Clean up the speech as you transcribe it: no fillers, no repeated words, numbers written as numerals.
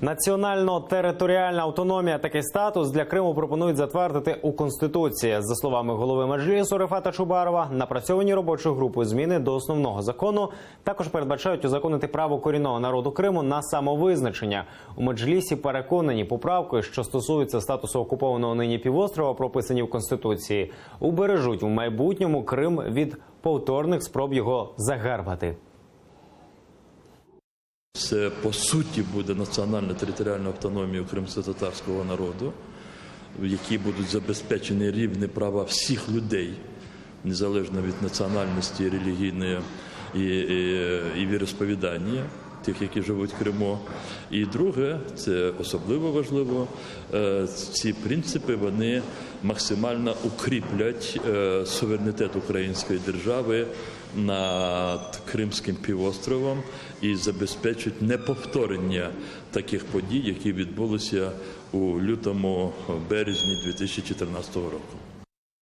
Національно-територіальна автономія – такий статус для Криму пропонують затвердити у Конституції. За словами голови Меджлісу Рефата Чубарова, напрацьовані робочою групою зміни до основного закону також передбачають узаконити право корінного народу Криму на самовизначення. У Меджлісі переконані, поправки, що стосуються статусу окупованого нині півострова, прописані в Конституції, убережуть у майбутньому Крим від повторних спроб його загарбати. Це, по суті, буде національна територіальна автономія кримськотатарського народу, в якій будуть забезпечені рівні права всіх людей, незалежно від національності, релігійної і віросповідання, тих, які живуть в Криму. І друге, це особливо важливо, ці принципи, вони максимально укріплять суверенітет української держави над Кримським півостровом і забезпечать неповторення таких подій, які відбулися у лютому-березні 2014 року.